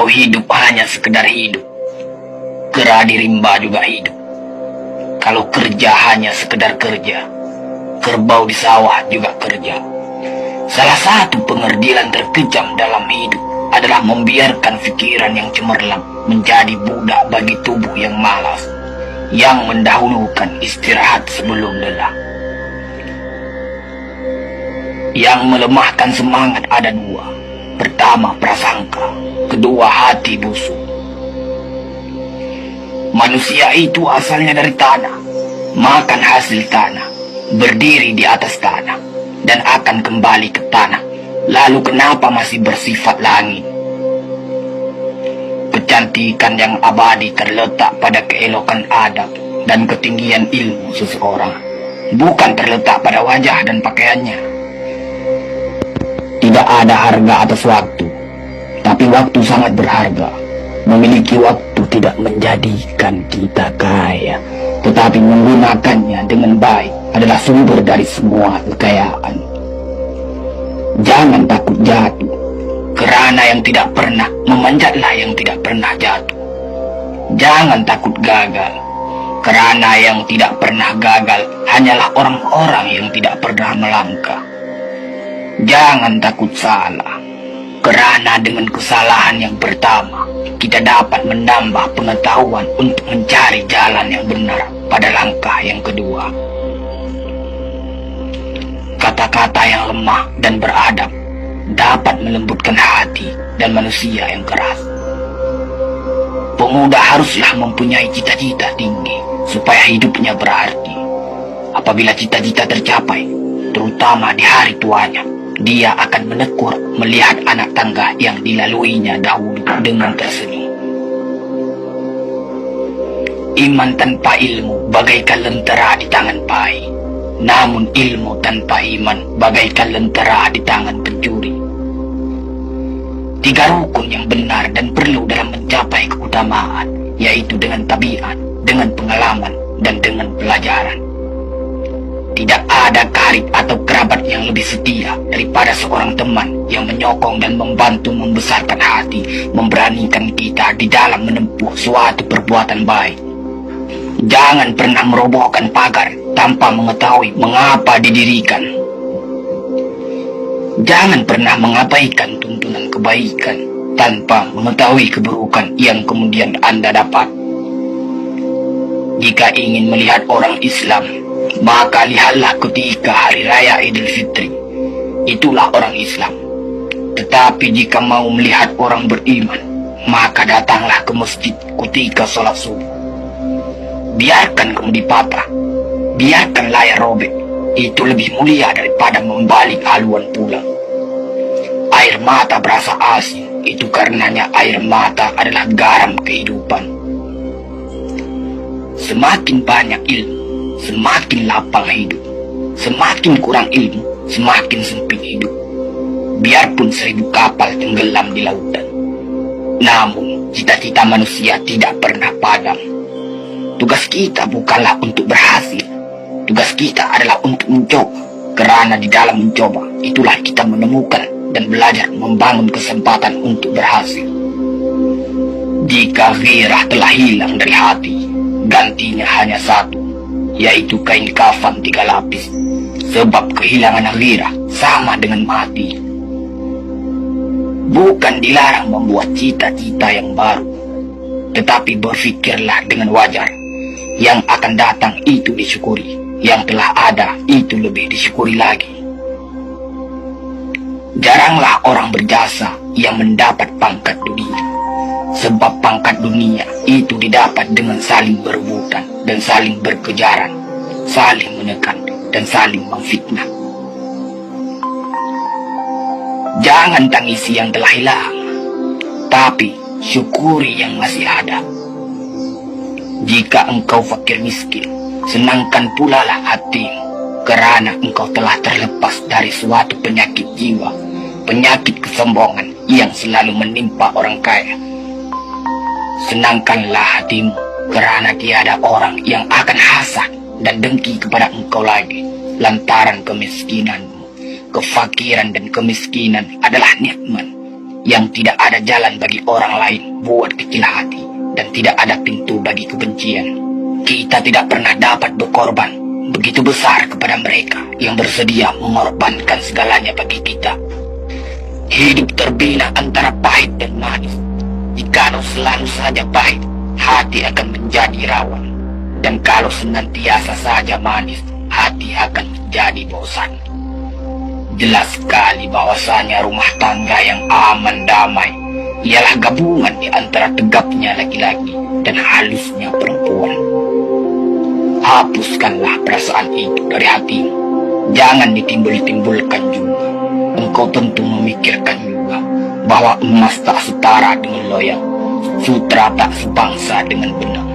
Kalau hidup hanya sekedar hidup, kera di rimba juga hidup. Kalau kerja hanya sekedar kerja, kerbau di sawah juga kerja. Salah satu pengerdilan terkejam dalam hidup adalah membiarkan pikiran yang cemerlang menjadi budak bagi tubuh yang malas, yang mendahulukan istirahat sebelum lelah. Yang melemahkan semangat ada dua. Pertama, prasangka. Kedua, hati busuk. Manusia itu asalnya dari tanah, makan hasil tanah, berdiri di atas tanah, dan akan kembali ke tanah. Lalu kenapa masih bersifat langit? Kecantikan yang abadi terletak pada keelokan adab dan ketinggian ilmu seseorang, bukan terletak pada wajah dan pakaiannya. Tidak ada harga atas waktu, tapi waktu sangat berharga. Memiliki waktu tidak menjadikan kita kaya, tetapi menggunakannya dengan baik adalah sumber dari semua kekayaan. Jangan takut jatuh, kerana yang tidak pernah memanjatlah yang tidak pernah jatuh. Jangan takut gagal, kerana yang tidak pernah gagal hanyalah orang-orang yang tidak pernah melangkah. Jangan takut salah, kerana dengan kesalahan yang pertama, kita dapat menambah pengetahuan untuk mencari jalan yang benar pada langkah yang kedua. Kata-kata yang lemah dan beradab dapat melembutkan hati dan manusia yang keras. Pemuda haruslah mempunyai cita-cita tinggi supaya hidupnya berarti. Apabila cita-cita tercapai, terutama di hari tuanya, dia akan menekur melihat anak tangga yang dilaluinya dahulu dengan tersenyum. Iman tanpa ilmu bagaikan lentera di tangan pai, namun ilmu tanpa iman bagaikan lentera di tangan pencuri. Tiga rukun yang benar dan perlu dalam mencapai keutamaan, yaitu dengan tabiat, dengan pengalaman, dan dengan pelajaran. Tidak ada karib atau kerabat yang lebih setia daripada seorang teman yang menyokong dan membantu membesarkan hati, memberanikan kita di dalam menempuh suatu perbuatan baik. Jangan pernah merobohkan pagar tanpa mengetahui mengapa didirikan. Jangan pernah mengabaikan tuntunan kebaikan tanpa mengetahui keburukan yang kemudian Anda dapat. Jika ingin melihat orang Islam, maka lihatlah ketika hari raya Idul Fitri. Itulah orang Islam. Tetapi jika mau melihat orang beriman, maka datanglah ke masjid ketika sholat subuh. Biarkan kemudi patah, biarkan layar robek, itu lebih mulia daripada membalik haluan pulang. Air mata berasa asin, itu karenanya air mata adalah garam kehidupan. Semakin banyak ilmu, semakin lapang hidup. Semakin kurang ilmu, semakin sempit hidup. Biarpun 1000 kapal tenggelam di lautan, namun cita-cita manusia tidak pernah padam. Tugas kita bukanlah untuk berhasil, tugas kita adalah untuk mencoba. Kerana di dalam mencoba, itulah kita menemukan dan belajar membangun kesempatan untuk berhasil. Jika gairah telah hilang dari hati, gantinya hanya satu, yaitu kain kafan 3 lapis. Sebab kehilangan gairah sama dengan mati. Bukan dilarang membuat cita-cita yang baru, tetapi berfikirlah dengan wajar. Yang akan datang itu disyukuri, yang telah ada itu lebih disyukuri lagi. Jaranglah orang berjasa yang mendapat pangkat dunia, sebab pangkat dunia itu didapat dengan saling berebutan dan saling berkejaran, saling menekan dan saling memfitnah. Jangan tangisi yang telah hilang, tapi syukuri yang masih ada. Jika engkau fakir miskin, senangkan pula lah hatimu, kerana engkau telah terlepas dari suatu penyakit jiwa, penyakit kesombongan yang selalu menimpa orang kaya. Senangkanlah hatimu, kerana tiada orang yang akan hasad dan dengki kepada engkau lagi, lantaran kemiskinanmu. Kefakiran dan kemiskinan adalah nikmat, yang tidak ada jalan bagi orang lain buat kecil hati, dan tidak ada pintu bagi kebencian. Kita tidak pernah dapat berkorban begitu besar kepada mereka yang bersedia mengorbankan segalanya bagi kita. Hidup terbina antara pahit dan manis. Jikalau selalu saja pahit, hati akan menjadi rawan. Dan kalau senantiasa saja manis, hati akan menjadi bosan. Jelas sekali bahwasanya rumah tangga yang aman damai ialah gabungan di antara tegapnya laki-laki dan halusnya perempuan. Hapuskanlah perasaan itu dari hatimu. Jangan ditimbul-timbulkan juga. Engkau tentu memikirkan juga bahwa emas tak setara dengan loyang, sutra tak sebangsa dengan benang.